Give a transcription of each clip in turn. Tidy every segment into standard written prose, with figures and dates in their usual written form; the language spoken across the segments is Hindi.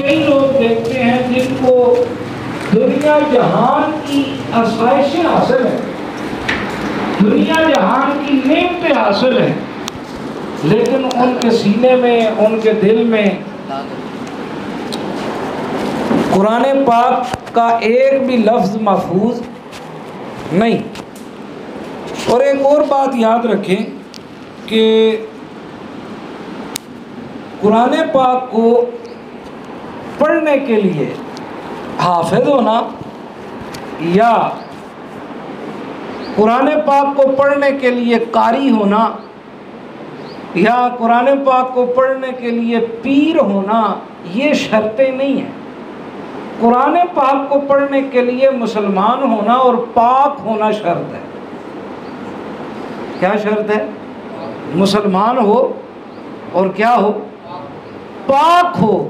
कई लोग देखते हैं जिनको दुनिया जहान की आसाइशें हासिल है, दुनिया जहान की नेमतें हासिल है, लेकिन उनके सीने में, उनके दिल में कुरान पाक का एक भी लफ्ज़ महफूज नहीं। और एक और बात याद रखें कि कुरान पाक को पढ़ने के लिए हाफिज होना या कुरान पाक को पढ़ने के लिए कारी होना या कुरान पाक को पढ़ने के लिए पीर होना, ये शर्तें नहीं हैं। कुरान पाक को पढ़ने के लिए मुसलमान होना और पाक होना शर्त है। क्या शर्त है? मुसलमान हो और क्या हो? पाक हो।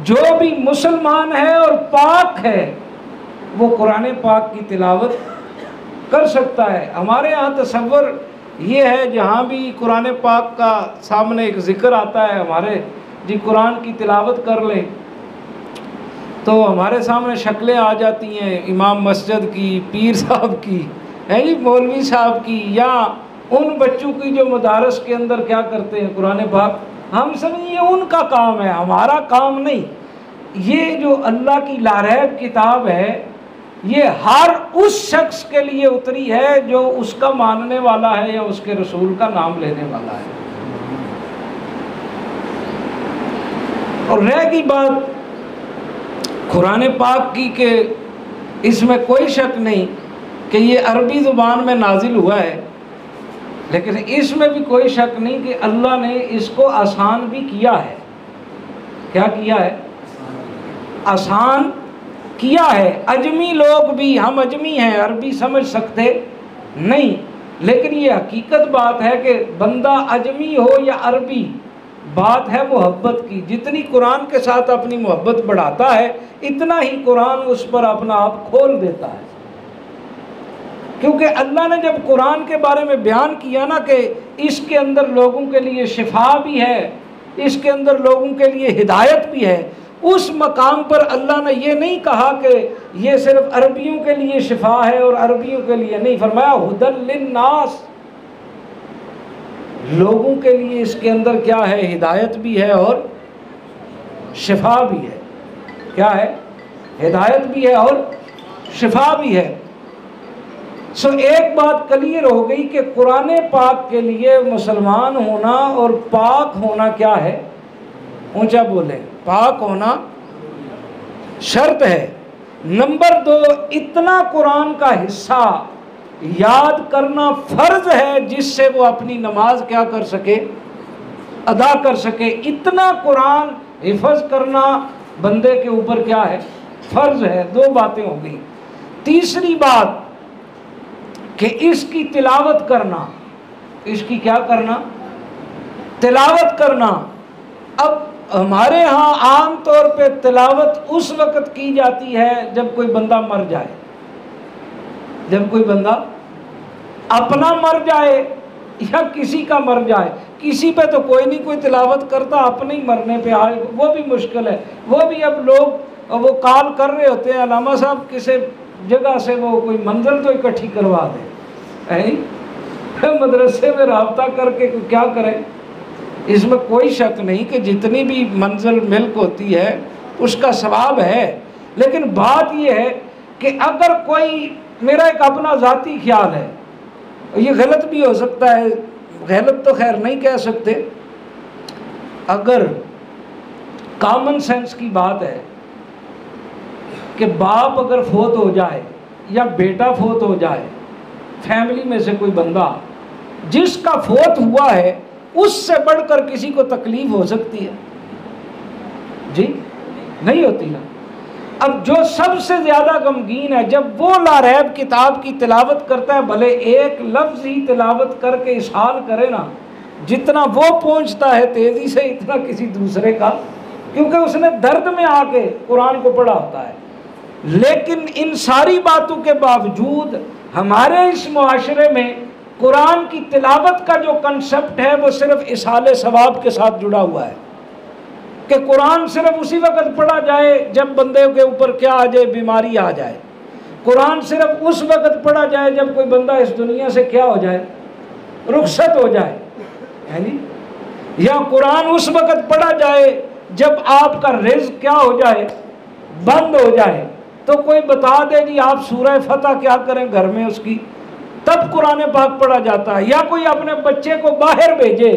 जो भी मुसलमान है और पाक है वो कुरान पाक की तिलावत कर सकता है। हमारे यहाँ तसव्वुर ये है, जहाँ भी कुरान पाक का सामने एक ज़िक्र आता है हमारे जी कुरान की तिलावत कर लें, तो हमारे सामने शक्लें आ जाती हैं इमाम मस्जिद की, पीर साहब की, है जी, मौलवी साहब की, या उन बच्चों की जो मदारस के अंदर क्या करते हैं कुरान पाक। हम सब ये उनका काम है, हमारा काम नहीं। ये जो अल्लाह की लारैब किताब है, ये हर उस शख्स के लिए उतरी है जो उसका मानने वाला है या उसके रसूल का नाम लेने वाला है। और रह गई बात कुरान पाक की कि इसमें कोई शक नहीं कि ये अरबी ज़ुबान में नाजिल हुआ है, लेकिन इसमें भी कोई शक नहीं कि अल्लाह ने इसको आसान भी किया है। क्या किया है? आसान किया है। अजमी लोग भी, हम अजमी हैं, अरबी समझ सकते नहीं, लेकिन ये हकीकत बात है कि बंदा अजमी हो या अरबी, बात है मोहब्बत की। जितनी कुरान के साथ अपनी मोहब्बत बढ़ाता है, इतना ही कुरान उस पर अपना आप खोल देता है। क्योंकि अल्लाह ने जब कुरान के बारे में बयान किया ना कि इसके अंदर लोगों के लिए शिफा भी है, इसके अंदर लोगों के लिए हिदायत भी है, उस मकाम पर अल्लाह ने ये नहीं कहा कि ये सिर्फ अरबियों के लिए शिफा है और अरबियों के लिए नहीं। फरमाया हुदल लिन्नास, लोगों के लिए इसके अंदर क्या है? हिदायत भी है और शिफा भी है। क्या है? हिदायत भी है और शिफा भी है। सो एक बात क्लियर हो गई कि कुरान पाक के लिए मुसलमान होना और पाक होना क्या है? ऊंचा बोले, पाक होना शर्त है। नंबर 2, इतना कुरान का हिस्सा याद करना फ़र्ज़ है जिससे वो अपनी नमाज क्या कर सके? अदा कर सके। इतना कुरान हिफज करना बंदे के ऊपर क्या है? फ़र्ज़ है। 2 बातें हो गई। तीसरी बात कि इसकी तिलावत करना, इसकी क्या करना? तिलावत करना। अब हमारे यहाँ आम तौर पे तिलावत उस वक़्त की जाती है जब कोई बंदा मर जाए, जब कोई बंदा अपना मर जाए या किसी का मर जाए। किसी पे तो कोई नहीं कोई तिलावत करता, अपने ही मरने पे आए वो भी मुश्किल है। वो भी अब लोग वो कॉल कर रहे होते हैं, अलामा साहब किसी जगह से वो कोई मंजिल तो इकट्ठी करवा दे, मदरसे में रब्ता करके क्या करें। इसमें कोई शक नहीं कि जितनी भी मंजिल मिल्क होती है उसका सवाब है, लेकिन बात यह है कि अगर कोई, मेरा एक अपना ज़ाती ख्याल है, ये गलत भी हो सकता है, गलत तो खैर नहीं कह सकते, अगर कॉमन सेंस की बात है कि बाप अगर फोत हो जाए या बेटा फोत हो जाए, फैमिली में से कोई बंदा जिसका फोत हुआ है, उससे बढ़कर किसी को तकलीफ हो सकती है? जी नहीं होती ना। अब जो सबसे ज़्यादा गमगीन है, जब वो लारैब किताब की तिलावत करता है, भले एक लफ्ज़ ही तिलावत करके इशाल करे ना, जितना वो पहुंचता है तेज़ी से, इतना किसी दूसरे का, क्योंकि उसने दर्द में आके कुरान को पढ़ा होता है। लेकिन इन सारी बातों के बावजूद हमारे इस मुआशरे में कुरान की तिलावत का जो कंसेप्ट है वो सिर्फ इसाले सवाब के साथ जुड़ा हुआ है। कि कुरान सिर्फ उसी वक्त पढ़ा जाए जब बंदे के ऊपर क्या आ जाए, बीमारी आ जाए। कुरान सिर्फ उस वक्त पढ़ा जाए जब कोई बंदा इस दुनिया से क्या हो जाए, रुखसत हो जाए, है नी। या कुरान उस वक्त पढ़ा जाए जब आपका रिज़्क़ क्या हो जाए, बंद हो जाए। तो कोई बता दे जी आप सूरह फतह क्या करें घर में उसकी, तब कुरान पाक पढ़ा जाता है। या कोई अपने बच्चे को बाहर भेजे,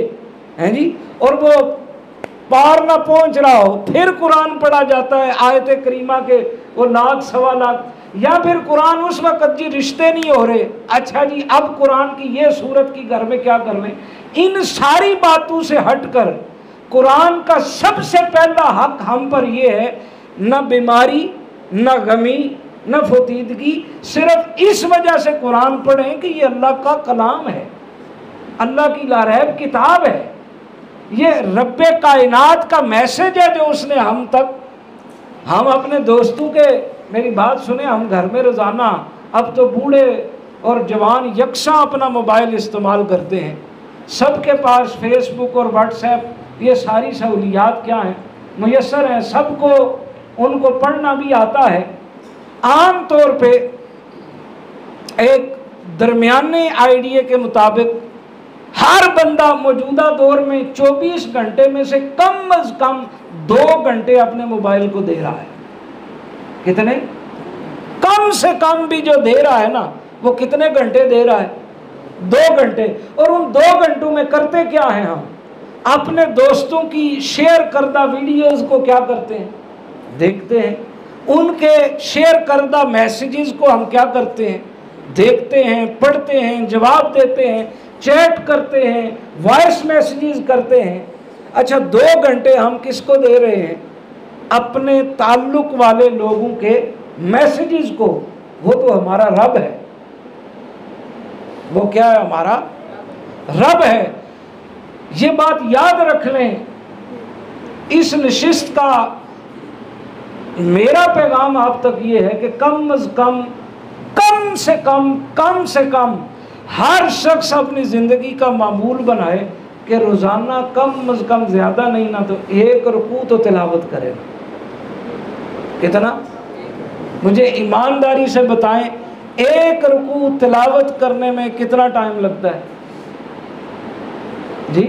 हैं जी, और वो पार ना पहुंच रहा हो, फिर कुरान पढ़ा जाता है, आयत करीमा के वो लाख सवा लाख। या फिर कुरान उस वक्त जी रिश्ते नहीं हो रहे, अच्छा जी अब कुरान की ये सूरत की घर में क्या कर लें। इन सारी बातों से हटकर कुरान का सबसे पहला हक हम पर ये है, न बीमारी, न गमी, न फतीदगी, सिर्फ इस वजह से कुरान पढ़ें कि ये अल्लाह का कलाम है, अल्लाह की लारैब किताब है, ये रब्बे कायनात का मैसेज है जो उसने हम तक, हम अपने दोस्तों के, मेरी बात सुने, हम घर में रोज़ाना अब तो बूढ़े और जवान यकसा अपना मोबाइल इस्तेमाल करते हैं, सबके पास फेसबुक और व्हाट्सएप ये सारी सहूलियात क्या हैं, मुयस्सर हैं सबको, उनको पढ़ना भी आता है। आम तौर पे एक दरमियाने आइडिया के मुताबिक हर बंदा मौजूदा दौर में 24 घंटे में से कम अज कम 2 घंटे अपने मोबाइल को दे रहा है। कितने? कम से कम भी जो दे रहा है ना, वो कितने घंटे दे रहा है? 2 घंटे। और उन 2 घंटों में करते क्या हैं हम? अपने दोस्तों की शेयर करदा वीडियोस को क्या करते हैं? देखते हैं। उनके शेयर करदा मैसेजेस को हम क्या करते हैं? देखते हैं, पढ़ते हैं, जवाब देते हैं, चैट करते हैं, वॉइस मैसेजेस करते हैं। अच्छा 2 घंटे हम किसको दे रहे हैं? अपने ताल्लुक वाले लोगों के मैसेजेस को। वो तो हमारा रब है, वो क्या है? हमारा रब है। ये बात याद रख लें। इस नशिस्त का मेरा पैगाम आप तक ये है कि कम से कम हर शख्स अपनी ज़िंदगी का मामूल बनाए कि रोज़ाना कम से कम, ज़्यादा नहीं ना तो 1 रुकू तो तिलावत करे। कितना? मुझे ईमानदारी से बताएं, 1 रुकू तिलावत करने में कितना टाइम लगता है जी?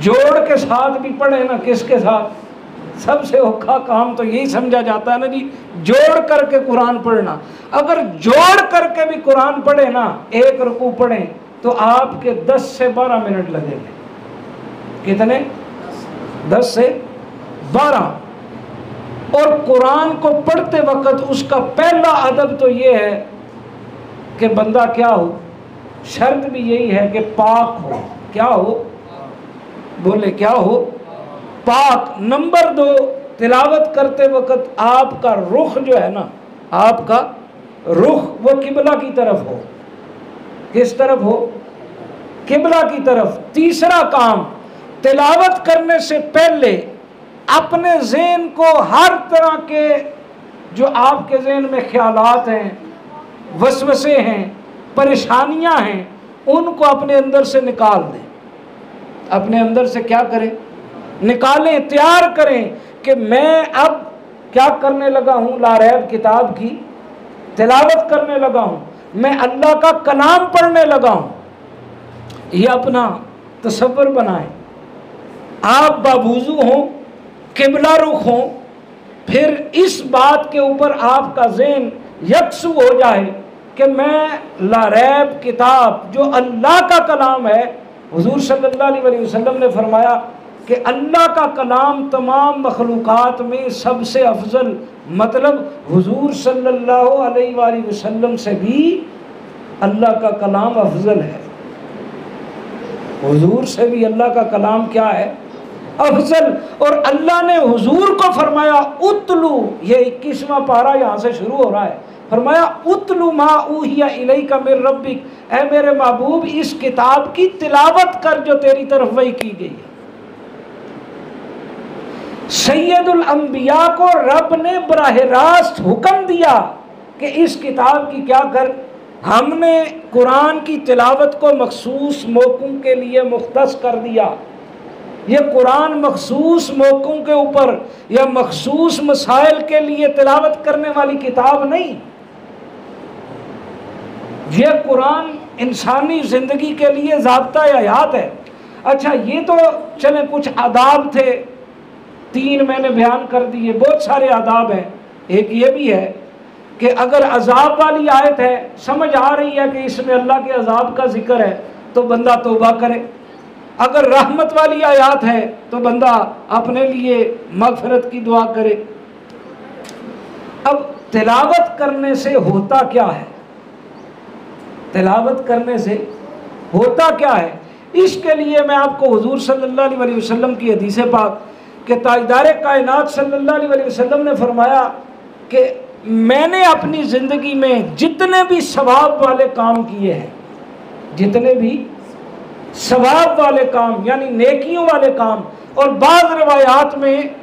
जोड़ के साथ भी पढ़े ना, किसके साथ? सबसे औखा काम तो यही समझा जाता है ना जी, जोड़ करके कुरान पढ़ना। अगर जोड़ करके भी कुरान पढ़े ना, 1 रुकू पढ़े तो आपके 10 से 12 मिनट लगेंगे। कितने? 10 से 12। और कुरान को पढ़ते वक्त उसका पहला अदब तो ये है कि बंदा क्या हो, शर्त भी यही है कि पाक हो। क्या हो? बोले क्या हो? पाक। नंबर 2, तिलावत करते वक्त आपका रुख जो है ना, आपका रुख वो किबला की तरफ हो। किस तरफ हो? किबला की तरफ। तीसरा काम, तिलावत करने से पहले अपने ज़हन को हर तरह के जो आपके ज़हन में ख्यालात हैं, वसवसे हैं, परेशानियां हैं, उनको अपने अंदर से निकाल दें। अपने अंदर से क्या करें? निकालें, तैयार करें कि मैं अब क्या करने लगा हूँ? लारैब किताब की तिलावत करने लगा हूँ, मैं अल्लाह का कलाम पढ़ने लगा हूँ। ये अपना तसव्वुर बनाएं। आप बावुज़ू हों, किबला रुख हों, फिर इस बात के ऊपर आपका ज़हन यकसू हो जाए कि मैं लारैब किताब जो अल्लाह का कलाम है, हुज़ूर सल्लल्लाहु अलैहि वसल्लम ने फरमाया कि अल्लाह का कलाम तमाम मखलूक़ात में सबसे अफजल, मतलब हुज़ूर सल्लल्लाहु अलैहि वसल्लम से भी अल्लाह का कलाम अफजल है। हुज़ूर से भी अल्लाह का कलाम क्या है? अफजल। और अल्लाह ने हुज़ूर को फरमाया उतलू, ये 21वां पारा यहाँ से शुरू हो रहा है, फरमाया उतलू मा ऊहिया इलैका मिर रब्बिक, ऐ मेरे महबूब इस किताब की तिलावत कर जो तेरी तरफ वही की गई है। सैयदुल अंबिया को रब ने बराह रास्त हुक्म दिया कि इस किताब की क्या कर। हमने कुरान की तिलावत को मखसूस मौक़ों के लिए मुख्तस कर दिया। ये कुरान मखसूस मौक़ों के ऊपर या मखसूस मसाइल के लिए तिलावत करने वाली किताब नहीं। ये कुरान इंसानी ज़िंदगी के लिए ज़ाब्ता हयात है। अच्छा, ये तो चले कुछ आदाब थे, 3 मैंने बयान कर दिए, बहुत सारे आदाब हैं। एक ये भी है कि अगर अजाब वाली आयत है, समझ आ रही है कि इसमें अल्लाह के अजाब का जिक्र है, तो बंदा तौबा करे। अगर रहमत वाली आयत है तो बंदा अपने लिए मगफरत की दुआ करे। अब तिलावत करने से होता क्या है? तिलावत करने से होता क्या है? इसके लिए मैं आपको हुजूर सल्लल्लाहु अलैहि वसल्लम की हदीस पाक कि ताजदार कायनात सल्लल्लाहु अलैहि वसल्लम ने फरमाया कि मैंने अपनी ज़िंदगी में जितने भी सवाब वाले काम किए हैं, जितने भी सवाब वाले काम यानी नेकियों वाले काम, और बाज़ रवायात में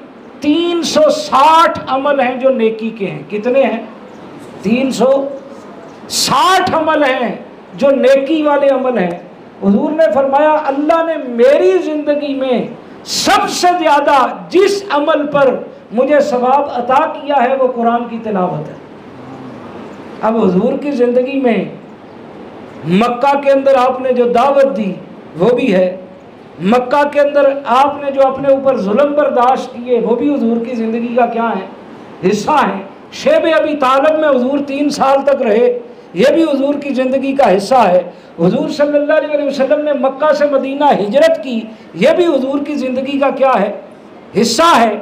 360 अमल हैं जो नेकी के हैं। कितने हैं? 360 अमल हैं जो नेकी वाले अमल हैं। हुजूर ने फरमाया अल्लाह ने मेरी ज़िंदगी में सबसे ज़्यादा जिस अमल पर मुझे सवाब अता किया है वो कुरान की तिलावत है। अब हुजूर की ज़िंदगी में मक्का के अंदर आपने जो दावत दी वो भी है, मक्का के अंदर आपने जो अपने ऊपर जुल्म बर्दाश्त किए वो भी हुजूर की ज़िंदगी का क्या है? हिस्सा है। शेब अबी तालिब में हुजूर 3 साल तक रहे, ये भी हुजूर की ज़िंदगी का हिस्सा है। हुजूर सल्लल्लाहु अलैहि वसल्लम ने मक्का से मदीना हिजरत की, ये भी हुजूर की ज़िंदगी का क्या है? हिस्सा है।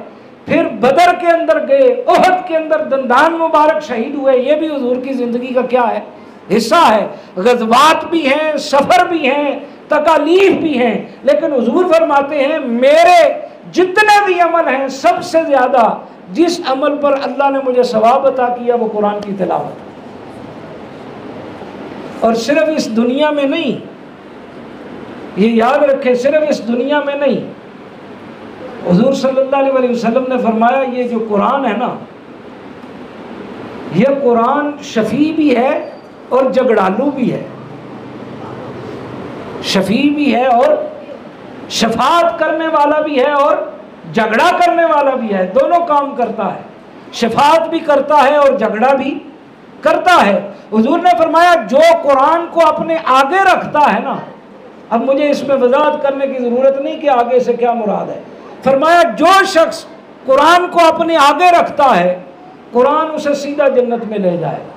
फिर बदर के अंदर गए, ओहद के अंदर दंदान मुबारक शहीद हुए, ये भी हुजूर की ज़िंदगी का क्या है? हिस्सा है। गज़वात भी हैं, सफ़र भी हैं, तकालीफ भी हैं, लेकिन हुजूर फरमाते हैं मेरे जितने भी अमल हैं सबसे ज़्यादा जिस अमल पर अल्लाह ने मुझे सवाब अता किया वो कुरान की तिलावत है। और सिर्फ इस दुनिया में नहीं, ये याद रखें, सिर्फ इस दुनिया में नहीं, हुजूर सल्लल्लाहु अलैहि वसल्लम ने फरमाया ये जो कुरान है ना, ये कुरान शफी भी है और झगड़ालू भी है। शफी भी है और शफात करने वाला भी है और झगड़ा करने वाला भी है, दोनों काम करता है। शफात भी करता है और झगड़ा भी करता है। हुजूर ने फरमाया जो कुरान को अपने आगे रखता है ना, अब मुझे इसमें वजाहत करने की ज़रूरत नहीं कि आगे से क्या मुराद है। फरमाया जो शख्स कुरान को अपने आगे रखता है, कुरान उसे सीधा जन्नत में ले जाएगा।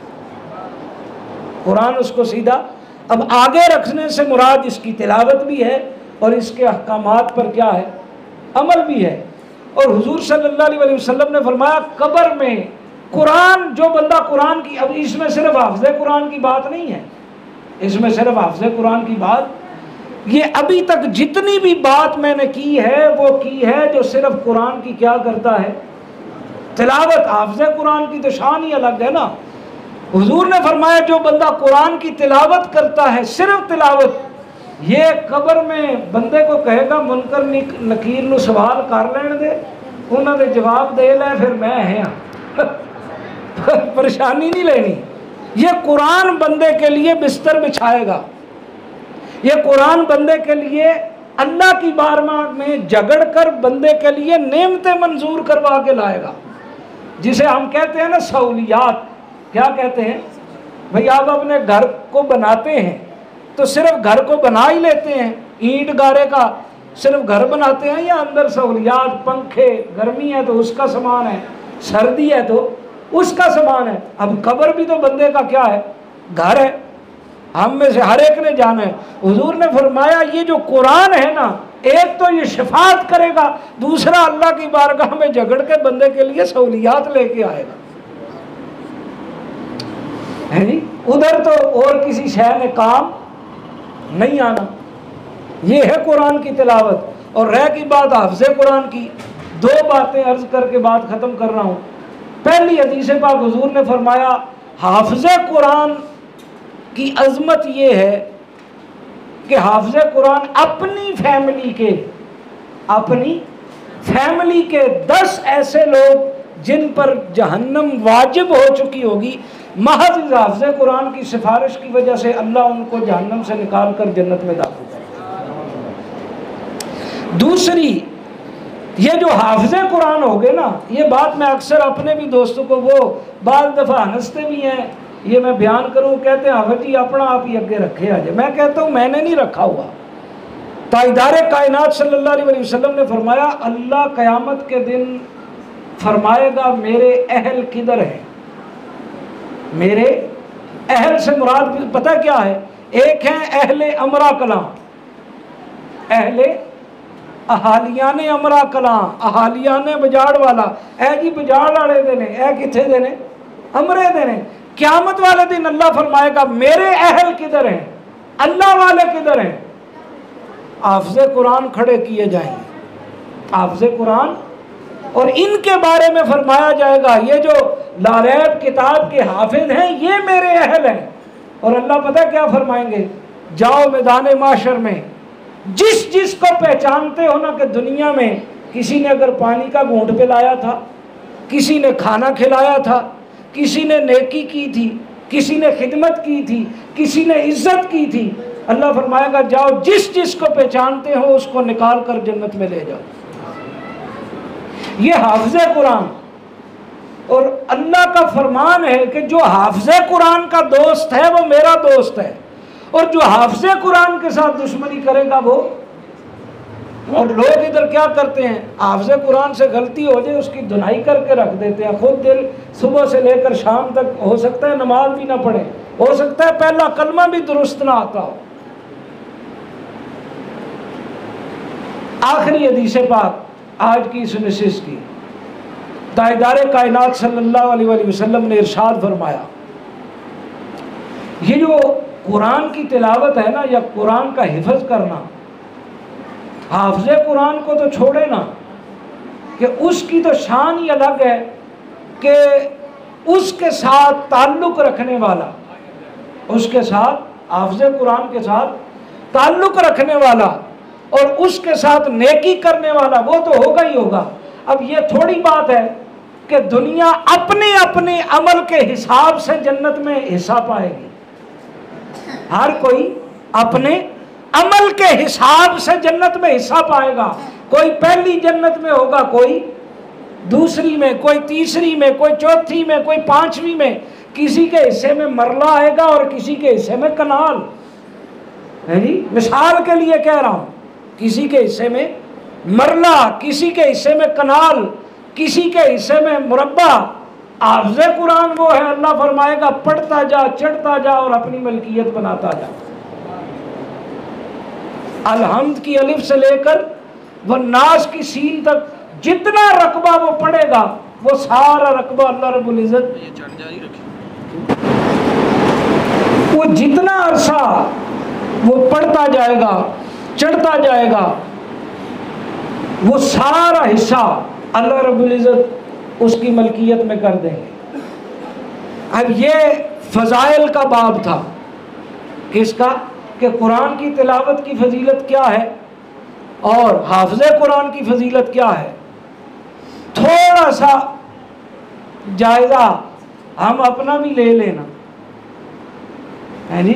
कुरान उसको सीधा, अब आगे रखने से मुराद इसकी तिलावत भी है और इसके अहकामात पर क्या है? अमल भी है। और हुजूर सल्लल्लाहु अलैहि वसल्लम ने फरमाया कब्र में कुरान, जो बंदा कुरान की, अब इसमें सिर्फ हाफ़िज़ कुरान की बात नहीं है, इसमें सिर्फ हाफ़िज़ कुरान की बात, ये अभी तक जितनी भी बात मैंने की है वो की है जो सिर्फ कुरान की क्या करता है? तिलावत। हाफ़िज़ कुरान की तो शान ही अलग है ना। हुजूर ने फरमाया जो बंदा कुरान की तिलावत करता है, सिर्फ तिलावत, ये कब्र में बंदे को कहेगा मुनकर नकीर नू सवाल कर लेने दे, उन्होंने जवाब दे ले, फिर मैं है परेशानी नहीं लेनी। ये कुरान बंदे के लिए बिस्तर बिछाएगा, ये कुरान बंदे के लिए अल्लाह की बारगाह में झगड़ कर बंदे के लिए नेमतें मंजूर करवा के लाएगा, जिसे हम कहते हैं ना सहूलियात। क्या कहते हैं भाई? आप अपने घर को बनाते हैं तो सिर्फ घर को बना ही लेते हैं, ईंट गारे का सिर्फ घर बनाते हैं, या अंदर सहूलियात, पंखे, गर्मी है तो उसका सामान है, सर्दी है तो उसका सामान है। अब कब्र भी तो बंदे का क्या है? घर है। हम में से हर एक ने जाना है। हुजूर ने फरमाया ये जो कुरान है ना, एक तो ये शफात करेगा, दूसरा अल्लाह की बारगाह में झगड़ के बंदे के लिए सहूलियात लेके आएगा, है जी। उधर तो और किसी शय में काम नहीं आना। ये है कुरान की तिलावत। और रह की बात हाफ़िज़ कुरान की, 2 बातें अर्ज करके बात ख़त्म कर रहा हूँ। पहली हदीस पाक हुजूर ने फरमाया हाफ़िज़ कुरान की अज़मत ये है कि हाफ़िज़ कुरान अपनी फैमिली के 10 ऐसे लोग जिन पर जहन्नम वाजिब हो चुकी होगी, महज इस हाफ़िज़ कुरान की सिफारिश की वजह से अल्लाह उनको जहन्नम से निकाल कर जन्नत में दाखिल करेगा। दूसरी, ये जो हाफिज़ कुरान हो गए ना, ये बात मैं अक्सर अपने भी दोस्तों को, वो बाज़ दफ़ा हंसते भी हैं, ये मैं बयान करूँ, कहते हैं हाफिज़ जी अपना आप ही अगे रखे आज। मैं कहता हूँ मैंने नहीं रखा हुआ। ताजदार कायनात सल्लल्लाहु अलैहि वसल्लम ने फरमाया, अल्लाह क़यामत के दिन फरमाएगा मेरे अहल किधर है। मेरे अहल से मुराद पता क्या है? एक है अहले अमरा कलां, अहले अहालियान अमरा कलां, अहालियान बजाड़ वाला, ए जी बजाड़ वाले देने, ए किथे देने? अमरे देने। क़यामत वाले दिन अल्लाह फरमाएगा मेरे अहल किधर हैं, अल्लाह वाले किधर हैं? हाफ़िज़े कुरान खड़े किए जाएंगे, हाफ़िज़े कुरान, और इनके बारे में फरमाया जाएगा ये जो लारैब किताब के हाफिज हैं ये मेरे अहल हैं। और अल्लाह पता क्या फरमाएंगे? जाओ मैदान माशर में, जिस जिस को पहचानते हो ना कि दुनिया में किसी ने अगर पानी का घूंट पिलाया था, किसी ने खाना खिलाया था, किसी ने नेकी की थी, किसी ने खिदमत की थी, किसी ने इज्जत की थी, अल्लाह फरमाएगा जाओ जिस जिस को पहचानते हो उसको निकाल कर जन्नत में ले जाओ। ये हाफ़िज़े कुरान। और अल्लाह का फरमान है कि जो हाफ़िज़े कुरान का दोस्त है वो मेरा दोस्त है, और जो हाफ़िज़े कुरान के साथ दुश्मनी करेगा वो। और लोग इधर क्या करते हैं, हाफ़िज़े कुरान से गलती हो जाए उसकी धुनाई करके रख देते हैं। खुद दिल सुबह से लेकर शाम तक हो सकता है नमाज भी ना पढ़े, हो सकता है पहला कलमा भी दुरुस्त ना आता हो। आखिरी हदीस पाक आज की इस नशिस्त की, ताजदार कायनात सल्लल्लाहु अलैहि वसल्लम ने इरशाद फरमाया, ये जो कुरान की तिलावत है ना, या कुरान का हिफ्ज़ करना, हाफ़िज़े कुरान को तो छोड़े ना, कि उसकी तो शान ही अलग है कि उसके साथ ताल्लुक़ रखने वाला, उसके साथ, हाफ़िज़े कुरान के साथ ताल्लुक़ रखने वाला और उसके साथ नेकी करने वाला, वो तो होगा ही होगा। अब ये थोड़ी बात है कि दुनिया अपने अपने अमल के हिसाब से जन्नत में हिस्सा पाएगी। हर कोई अपने अमल के हिसाब से जन्नत में हिस्सा पाएगा। कोई पहली जन्नत में होगा, कोई दूसरी में, कोई तीसरी में, कोई चौथी में, कोई पांचवी में। किसी के हिस्से में मरला आएगा और किसी के हिस्से में कनाल है जी। मिसाल के लिए कह रहा हूं, किसी के हिस्से में मरला, किसी के हिस्से में कनाल, किसी के हिस्से में मुरब्बा। हाफ़िज़े कुरान वो है, अल्लाह फरमाएगा पढ़ता जा, चढ़ता जा और अपनी मलकियत बनाता जा। अलहम्द की अलिफ से लेकर वो नास की सीन तक जितना रकबा वो पढ़ेगा, वो सारा रकबा अल्लाह रब्बुल इज़्ज़त, वो जितना अरसा वो पढ़ता जाएगा, चढ़ता जाएगा, वो सारा हिस्सा अल्लाह रब्बुल इज़्ज़त उसकी मलकियत में कर देंगे। अब ये फ़ज़ाइल का बाब था, किसका? कि कुरान की तिलावत की फजीलत क्या है और हाफ़िज़े कुरान की फजीलत क्या है। थोड़ा सा जायज़ा हम अपना भी ले लेना है जी,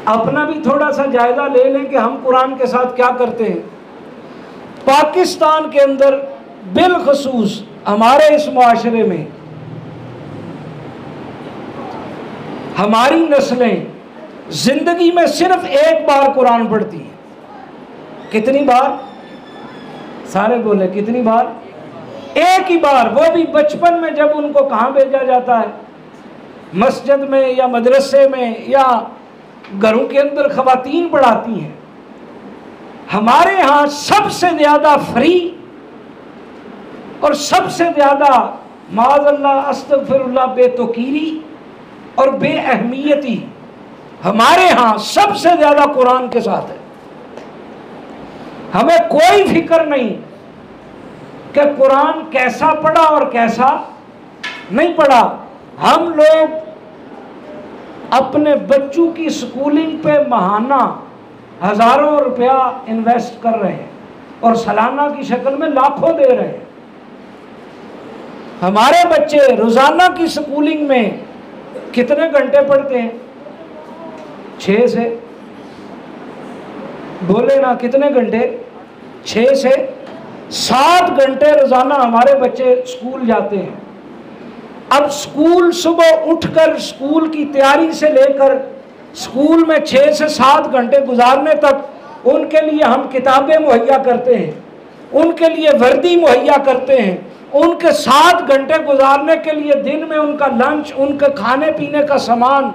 अपना भी थोड़ा सा जायज़ा ले लें कि हम कुरान के साथ क्या करते हैं। पाकिस्तान के अंदर बिलखसूस हमारे इस मुआशरे में हमारी नस्लें ज़िंदगी में सिर्फ एक बार कुरान पढ़ती हैं। कितनी बार? सारे बोले कितनी बार? एक ही बार, वो भी बचपन में जब उनको कहाँ भेजा जाता है, मस्जिद में या मदरसे में या घरों के अंदर ख़वातीन पढ़ाती हैं। हमारे यहाँ सबसे ज़्यादा फ्री और सबसे ज़्यादा माज़अल्लाह अस्तग़फिरुल्लाह बेतौकीरी और बेअहमियती हमारे यहाँ सबसे ज़्यादा कुरान के साथ है। हमें कोई फिक्र नहीं कि कुरान कैसा पढ़ा और कैसा नहीं पढ़ा। हम लोग अपने बच्चों की स्कूलिंग पे माहाना हज़ारों रुपया इन्वेस्ट कर रहे हैं और सालाना की शक्ल में लाखों दे रहे हैं। हमारे बच्चे रोज़ाना की स्कूलिंग में कितने घंटे पढ़ते हैं? 6 से, बोले ना कितने घंटे? 6 से 7 घंटे रोजाना हमारे बच्चे स्कूल जाते हैं। अब स्कूल सुबह उठकर स्कूल की तैयारी से लेकर स्कूल में 6 से 7 घंटे गुजारने तक उनके लिए हम किताबें मुहैया करते हैं, उनके लिए वर्दी मुहैया करते हैं, उनके 7 घंटे गुजारने के लिए दिन में उनका लंच, उनके खाने पीने का सामान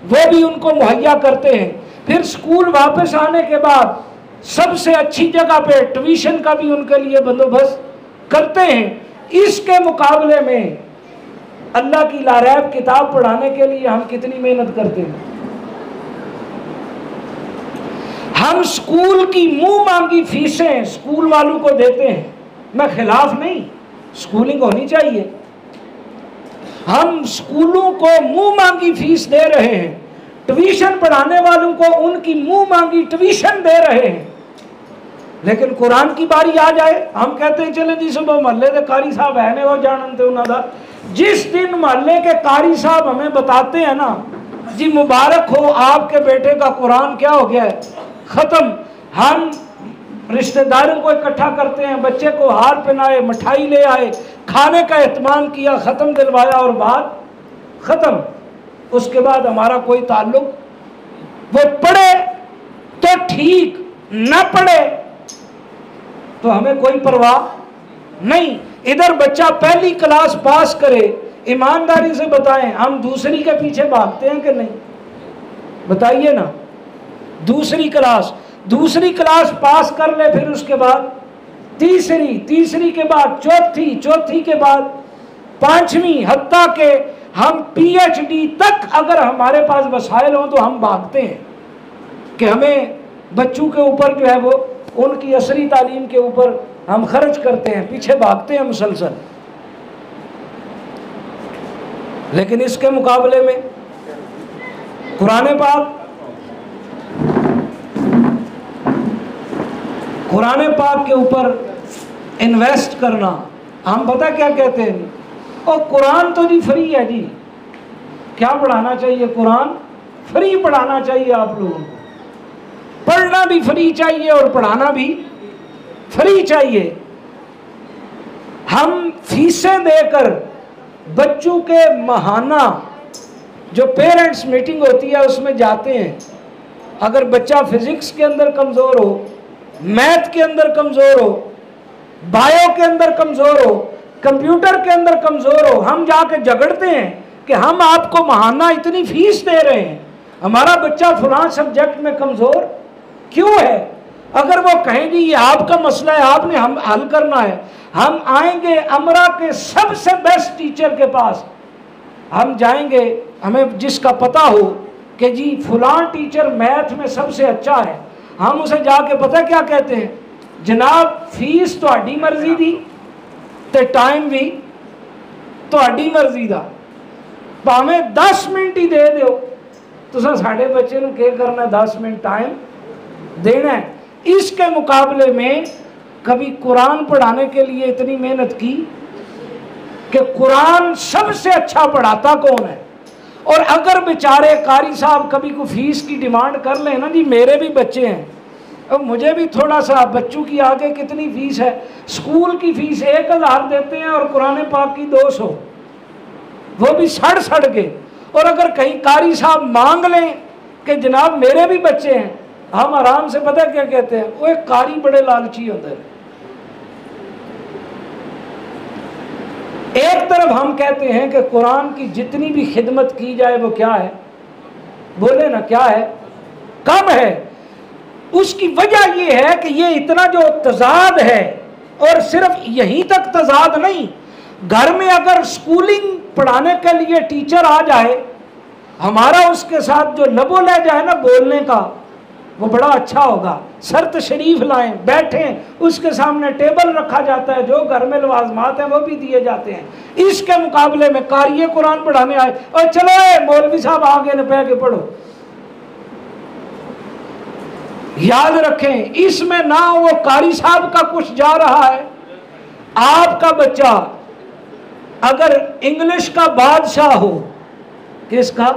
वो भी उनको मुहैया करते हैं। फिर स्कूल वापस आने के बाद सबसे अच्छी जगह पे ट्यूशन का भी उनके लिए बंदोबस्त करते हैं। इसके मुकाबले में अल्लाह की लारैब किताब पढ़ाने के लिए हम कितनी मेहनत करते हैं। हम स्कूल की मुंह मांगी फीसें स्कूल वालों को देते हैं। मैं खिलाफ नहीं, स्कूलिंग होनी चाहिए। हम स्कूलों को मुंह मांगी फीस दे रहे हैं, ट्यूशन पढ़ाने वालों को उनकी मुंह मांगी ट्यूशन दे रहे हैं। लेकिन कुरान की बारी आ जाए, हम कहते हैं चले जी सुबह महल्ले के कारी साहब है ने वो जानते उन्होंने। जिस दिन महल्ले के कारी साहब हमें बताते हैं ना जी मुबारक हो आपके बेटे का कुरान क्या हो गया है, खत्म। हम रिश्तेदारों को इकट्ठा करते हैं, बच्चे को हार पहनाए, मिठाई ले आए, खाने का एहतमाम किया, ख़त्म दिलवाया और बात ख़त्म। उसके बाद हमारा कोई ताल्लुक, वो पढ़े तो ठीक, न पढ़े तो हमें कोई परवाह नहीं। इधर बच्चा पहली क्लास पास करे, ईमानदारी से बताएं हम दूसरी के पीछे भागते हैं कि नहीं? बताइए ना। दूसरी क्लास पास कर ले, फिर उसके बाद तीसरी के बाद चौथी के बाद 5वीं, हत्ता के हम PhD तक अगर हमारे पास वसाइल हो तो हम भागते हैं कि हमें बच्चों के ऊपर जो है वो उनकी असली तालीम के ऊपर हम खर्च करते हैं, पीछे भागते हैं मुसलसल। लेकिन इसके मुकाबले में कुरान पाक के ऊपर इन्वेस्ट करना, हम पता क्या कहते हैं, और कुरान तो जी फ्री है जी, क्या पढ़ाना चाहिए? कुरान फ्री पढ़ाना चाहिए आप लोगों को, पढ़ना भी फ्री चाहिए और पढ़ाना भी फ्री चाहिए। हम फीसें देकर बच्चों के माहाना जो पेरेंट्स मीटिंग होती है उसमें जाते हैं। अगर बच्चा फिजिक्स के अंदर कमज़ोर हो, मैथ के अंदर कमज़ोर हो, बायो के अंदर कमज़ोर हो, कंप्यूटर के अंदर कमज़ोर हो, हम जाके झगड़ते हैं कि हम आपको माहाना इतनी फीस दे रहे हैं, हमारा बच्चा फलां सब्जेक्ट में कमज़ोर क्यों है? अगर वो कहेंगे ये आपका मसला है, आपने हम हल करना है, हम आएंगे अमरा के सबसे बेस्ट टीचर के पास, हम जाएंगे, हमें जिसका पता हो कि जी फलां टीचर मैथ में सबसे अच्छा है, हम उसे जाके पता क्या कहते हैं, जनाब फीस तुहाडी मर्जी दी ते टाइम भी तुहाडी मर्जी दा, भावें 10 मिनट ही दे दो, तुसां साडे बच्चे नूं क्या करना, 10 मिनट टाइम देना है। इसके मुकाबले में कभी कुरान पढ़ाने के लिए इतनी मेहनत की कि कुरान सबसे अच्छा पढ़ाता कौन है? और अगर बेचारे कारी साहब कभी को फीस की डिमांड कर लें ना जी, मेरे भी बच्चे हैं, अब मुझे भी थोड़ा सा, बच्चों की आगे कितनी फीस है, स्कूल की फीस 1000 देते हैं और कुरान पाक की 200, वो भी सड़ के। और अगर कहीं कारी साहब मांग लें कि जनाब मेरे भी बच्चे हैं, हम आराम से पता क्या कहते हैं, वो एक कारी बड़े लालची होते हैं। एक तरफ हम कहते हैं कि कुरान की जितनी भी खिदमत की जाए वो क्या है, बोले ना क्या है, कम है। उसकी वजह ये है कि ये इतना जो तजाद है, और सिर्फ यहीं तक तजाद नहीं, घर में अगर स्कूलिंग पढ़ाने के लिए टीचर आ जाए, हमारा उसके साथ जो लबो लह जाए ना बोलने का, वो बड़ा अच्छा होगा। शर्त शरीफ लाएं, बैठें, उसके सामने टेबल रखा जाता है, जो घर में लवाजमात हैं वो भी दिए जाते हैं। इसके मुकाबले में कारिये कुरान पढ़ाने आए और चलो मौलवी साहब आगे न पह के पढ़ो। याद रखें, इसमें ना वो कारी साहब का कुछ जा रहा है, आपका बच्चा अगर इंग्लिश का बादशाह हो, किसका,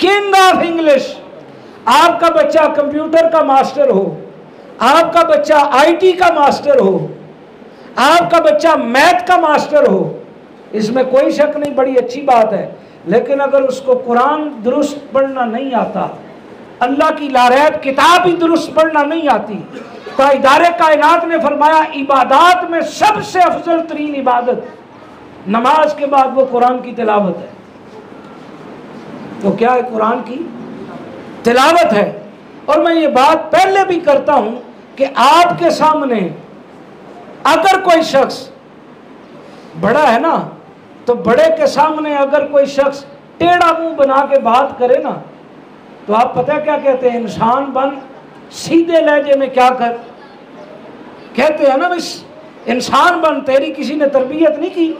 किंग ऑफ इंग्लिश, आपका बच्चा कंप्यूटर का मास्टर हो, आपका बच्चा आईटी का मास्टर हो, आपका बच्चा मैथ का मास्टर हो, इसमें कोई शक नहीं, बड़ी अच्छी बात है। लेकिन अगर उसको कुरान दुरुस्त पढ़ना नहीं आता, अल्लाह की लारैब किताब ही दुरुस्त पढ़ना नहीं आती, तो इदारे कायनात ने फरमाया इबादत में सबसे अफजल तरीन इबादत नमाज के बाद वो कुरान की तिलावत है। तो क्या है? कुरान की तिलावत है। और मैं ये बात पहले भी करता हूं कि आपके सामने अगर कोई शख्स बड़ा है ना, तो बड़े के सामने अगर कोई शख्स टेढ़ा मुंह बना के बात करे ना, तो आप पता क्या कहते हैं? इंसान बन, सीधे लहजे में क्या कर कहते हैं ना, बस इंसान बन, तेरी किसी ने तरबियत नहीं की,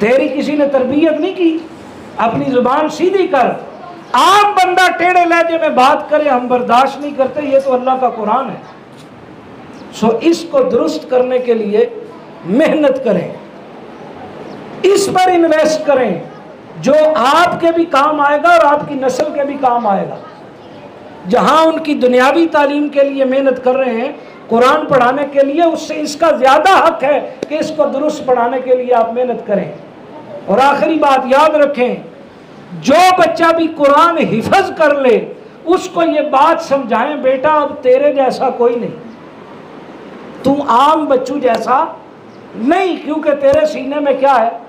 तेरी किसी ने तरबियत नहीं की, अपनी जुबान सीधी कर। आम बंदा टेढ़े लहजे में बात करे, हम बर्दाश्त नहीं करते, ये तो अल्लाह का कुरान है। सो इसको दुरुस्त करने के लिए मेहनत करें, इस पर इन्वेस्ट करें, जो आपके भी काम आएगा और आपकी नस्ल के भी काम आएगा। जहां उनकी दुनियावी तालीम के लिए मेहनत कर रहे हैं, कुरान पढ़ाने के लिए, उससे इसका ज्यादा हक है कि इसको दुरुस्त पढ़ाने के लिए आप मेहनत करें। और आखिरी बात याद रखें, जो बच्चा भी कुरान हिफज कर ले, उसको ये बात समझाएं, बेटा अब तेरे जैसा कोई नहीं, तू आम बच्चों जैसा नहीं, क्योंकि तेरे सीने में क्या है?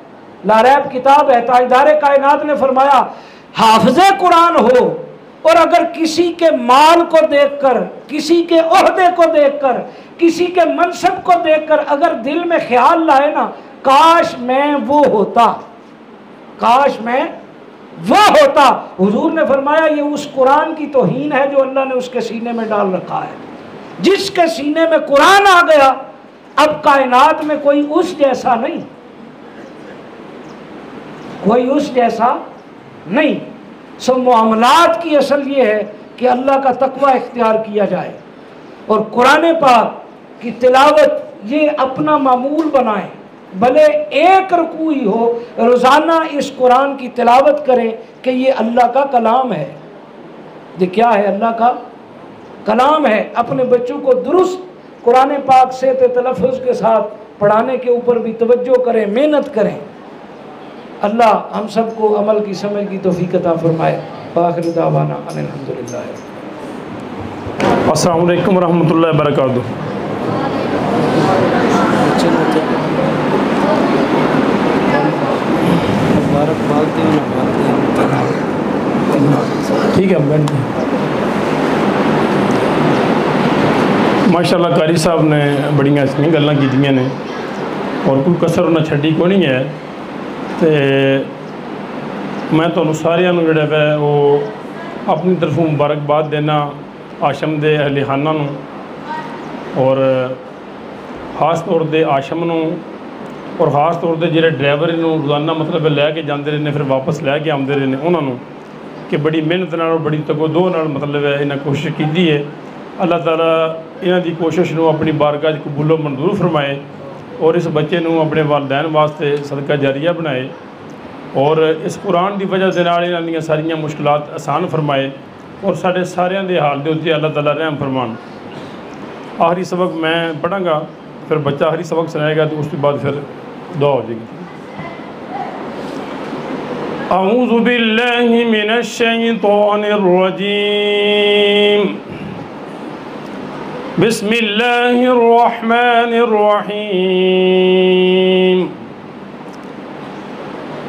लारैब किताब है। ताजदारे कायनात ने फरमाया हाफिज़े कुरान हो, और अगर किसी के माल को देखकर, किसी के ओहदे को देखकर, किसी के मनसब को देखकर अगर दिल में ख्याल लाए ना, काश मैं वो होता, काश मैं वो होता, हुजूर ने फरमाया ये उस कुरान की तौहीन है जो अल्लाह ने उसके सीने में डाल रखा है। जिसके सीने में कुरान आ गया, अब कायनात में कोई उस जैसा नहीं, कोई उस जैसा नहीं। सो मुआमलात की असल ये है कि अल्लाह का तकवा इख्तियार किया जाए और कुरान पाक की तिलावत ये अपना मामूल बनाएं। भले एक रुकू ही हो, रोज़ाना इस कुरान की तिलावत करें कि ये अल्लाह का कलाम है। ये क्या है? अल्लाह का कलाम है। अपने बच्चों को दुरुस्त कुरान पाक से तलफ़्फ़ुज़ के साथ पढ़ाने के ऊपर भी तवज्जो करें, मेहनत करें। अल्लाह हम सबको अमल की समझ की तौफ़ीक़ अता फ़रमाए। आखिर दावाना अनिल हम्दुलिल्लाह। अस्सलामु अलैकुम रहमतुल्लाहि व बरकातुहू। ठीक है, बैठ माशाअल्लाह कारी साहब ने बड़ियां अच्छी गल्लां कीतियां ने और कोई कसर उन्हें छड्डी को नहीं है। तो मैं तुहानू सारिਆਂ ਨੂੰ ਜਿਹੜਾ है वो अपनी तरफों मुबारकबाद देना आशम के अहलिहाना नूं और खास तौर पर आशम नूं और खास तौर पर जो ड्राइवर नूं रोज़ाना मतलब लैके जाते रहे फिर वापस लैके आते रहे उन्होंने कि बड़ी मेहनत नाल बड़ी तगोदो नाल मतलब है इन्हें कोशिश की है। अल्लाह ताला इन्हां दी कोशिश नूं अपनी बारगाह कबूलो मंजूर फरमाए और इस बच्चे नूं अपने वालदैन वास्ते सदका जारिया बनाए और इस कुरान की वजह से इन्हां दी सारियां मुश्किलात आसान फरमाए और साढ़े सारियां दे हाल दे उत्ते अल्लाह ताला रहम फरमान। आखिरी सबक मैं पढ़ांगा, फिर बच्चा आखिरी सबक सुनाएगा, तो उसके बाद फिर दुआ हो जाएगी। अऊज़ु बिल्लाहि मिनश शैतानिर रजीम। बिस्मिल्लाहिर रहमानिर रहीम।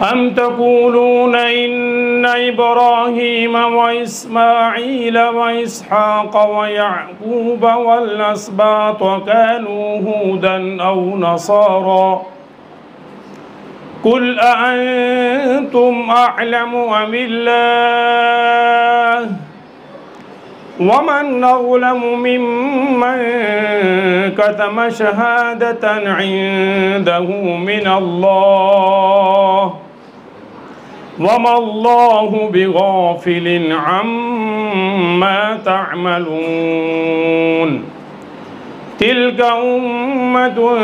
अम तक़ूलून इन्ना इब्राहीम व इस्माईल व इसहाक़ व याक़ूब वल अस्बात कानू हूदन औ नसारा कुल अअंतुम अअलमु अमिल्लाह वमन अज़लमु मिम्मन कतम शहादतन इंदहु मिनल्लाह वमल्लाहु बिगाफिलिन अम्मा तअमलून। तिल्क उम्मतुन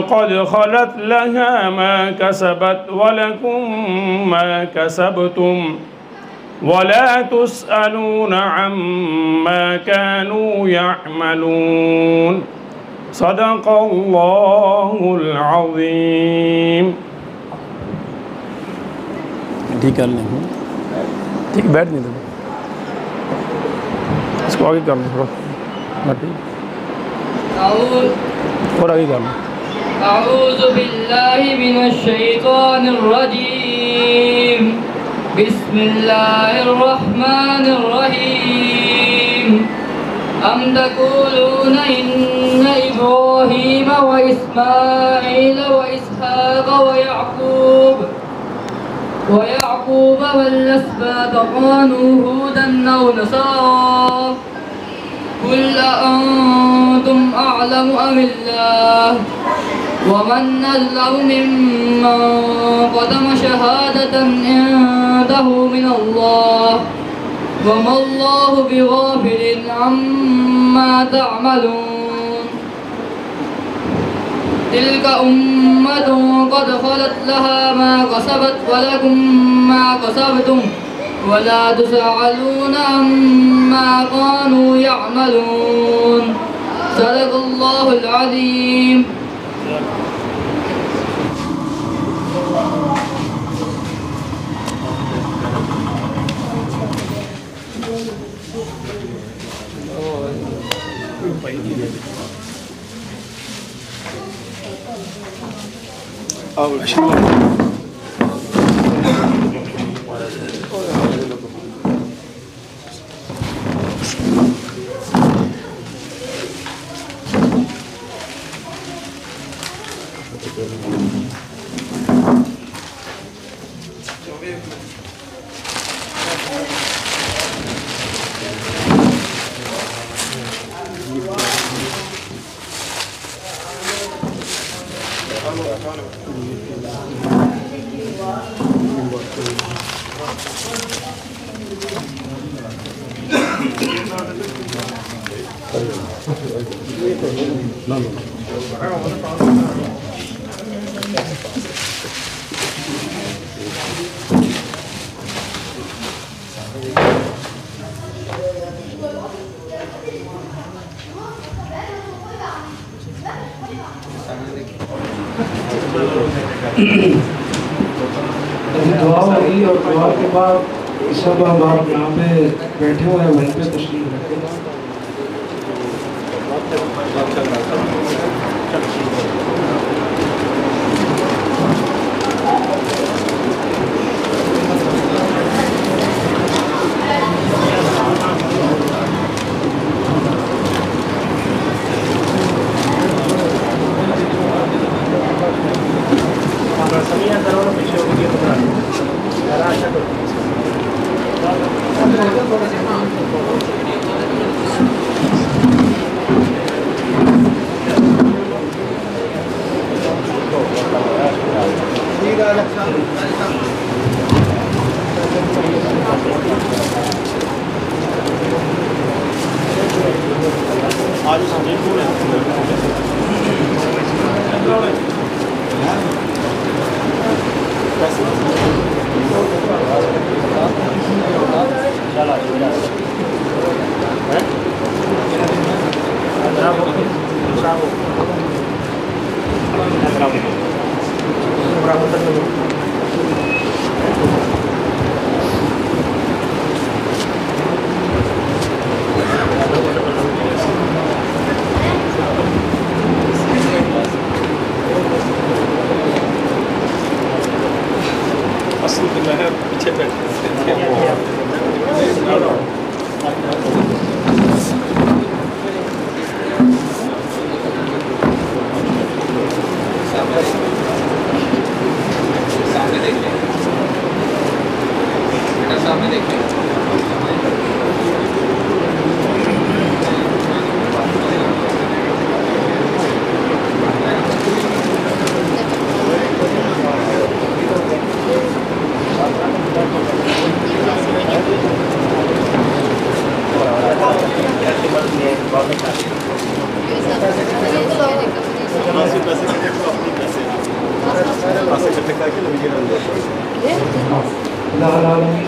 क़द खलत लहा मा कसबत वलकुम मा कसबतुम वला तुसअलून अम्मा कानू यअमलून। सदक़ल्लाहुल अज़ीम। ठीक है, नहीं ठीक, बैठ नहीं दो, इसको आगे कर लो थोड़ा, और आगे कर लो। अऊज़ु बिल्लाहि मिनश शैतानिर रजीम। बिस्मिल्लाहिर रहमानिर रहीम। अम तक़ूलून इन्न इब्राहीम व इस्माईल व इसहाक़ व याक़ूब वल-अस्बात कानू हूदन अव नसारा कुल अंतुम अअलमु अमिल्लाह वमन अज़लमु मिम्मन क़तम शहादतन इंदहु मिनल्लाह वमल्लाहु बिग़ाफ़िलिन अम्मा तअमलून। तिल्क उम्मतुन क़द ख़लत लहा मा कसबत व लकुम मा कसबतुम वला तुसअलून अम्मा कानू यअमलून। सदक़ल्लाहुल अज़ीम। दुआ होगी और दुआ के बाद सब हम आप यहाँ पे बैठे हुए हैं, वहीं पे तशरीफ रखें।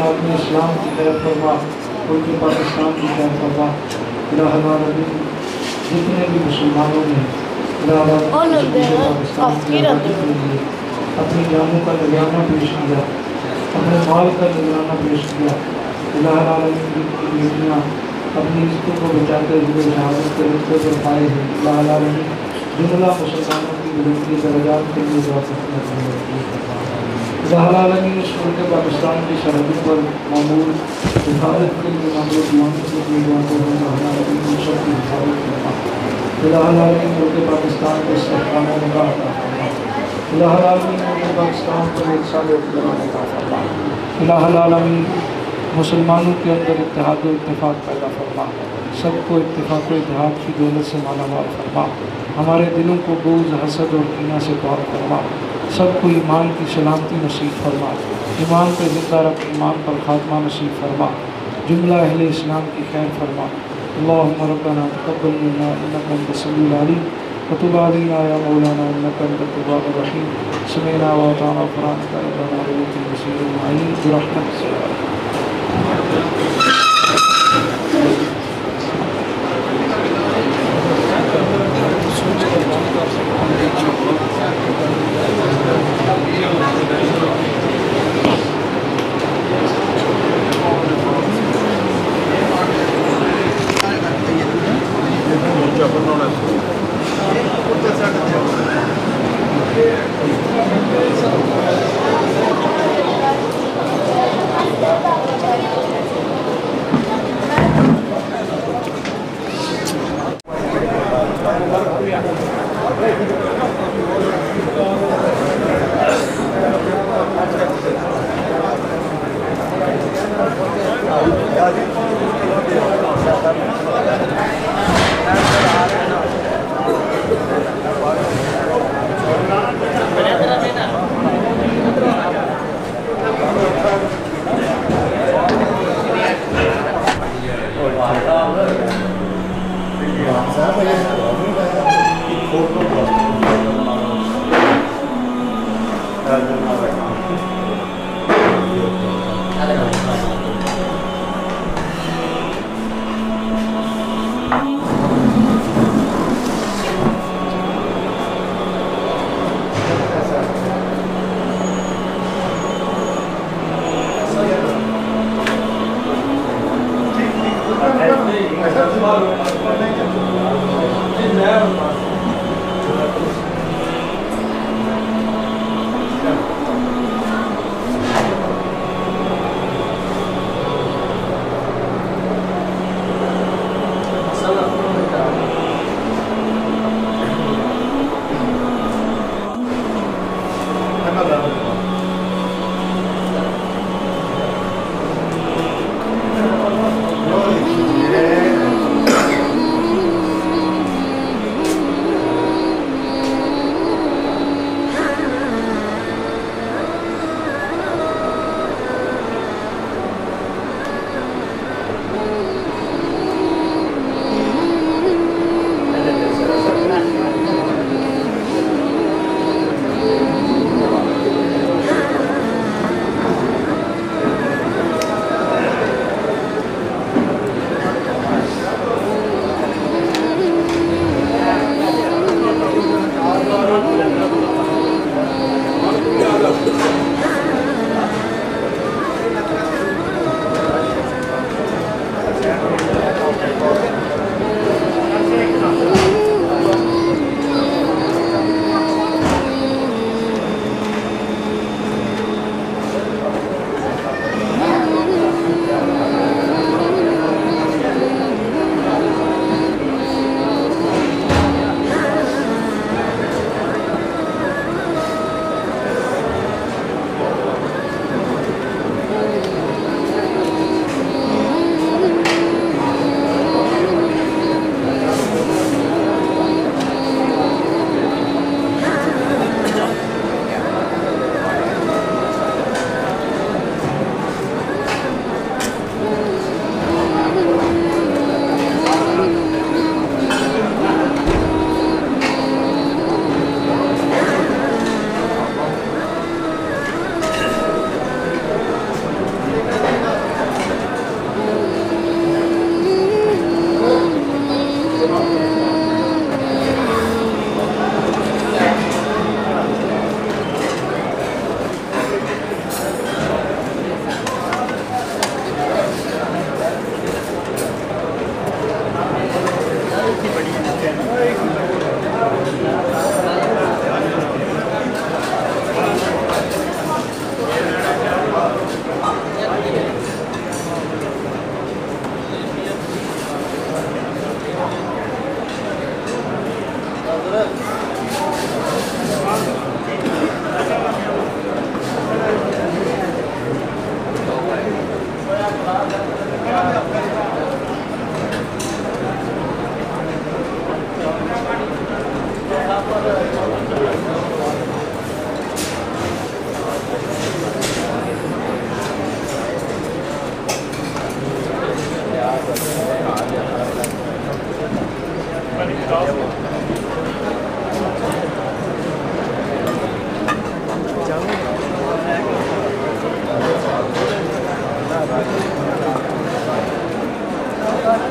आपने इस्लाम की फरमा, मुल्क पाकिस्तान की खैर फरमा। इलाहुल आलमीन जितने भी मुसलमानों ने अपनी जानों का नजराना पेश किया, अपने माल का नजराना पेश किया, इलाहुल आलमीन की बेटियाँ अपनी इज्जतों को बचाते हुए शहादत के रुतबे पर पाए हैं। इलाहुल आलमीन जुमला मुसलमानों की बुलंदी दर्जात के लिए दुआ करते हैं। इलाहुल आलमीन इस मुल्क पाकिस्तान की सरहदों पर मामूल हिफाजत के लिए मामूल दुआओं के लिए दुआ को इलाहुल आलमीन सब की हिफाजत करना। इलाहुल आलमीन मुल्क पाकिस्तान के सरकारों में अता फरमा। इलाहुल आलमीन मुल्क पाकिस्तान को एक साल अता फरमा। इलाहुल आलमीन मुसलमानों के अंदर इत्तेहाद व इत्तेफाक पैदा फरमा, सबको इत्तेफाक व इत्तेहाद की दौलत से मालामाल फरमा। हमारे दिलों को बोझ हसद और कीना से पाक फरमा, सबको ईमान की सलामती नसीब फरमा, ईमान पर जिंदा रख, ईमान पर खात्मा नसीब फरमा, जुमला अहले इस्लाम की खैर फरमा। अल्लाहुम्मा रब्बना तक़ब्बल मिन्ना इन्नका अंतस समीउल अलीम व तुब अलैना या मौलाना इन्नका अंतत तव्वाबुर रहीम। समीअना व अताअना ग़ुफ़रानका रब्बना व इलैकल मसीर अजमईन बिरहमतिक।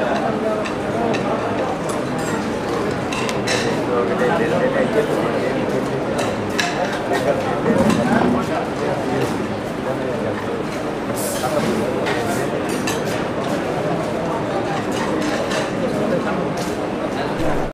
है।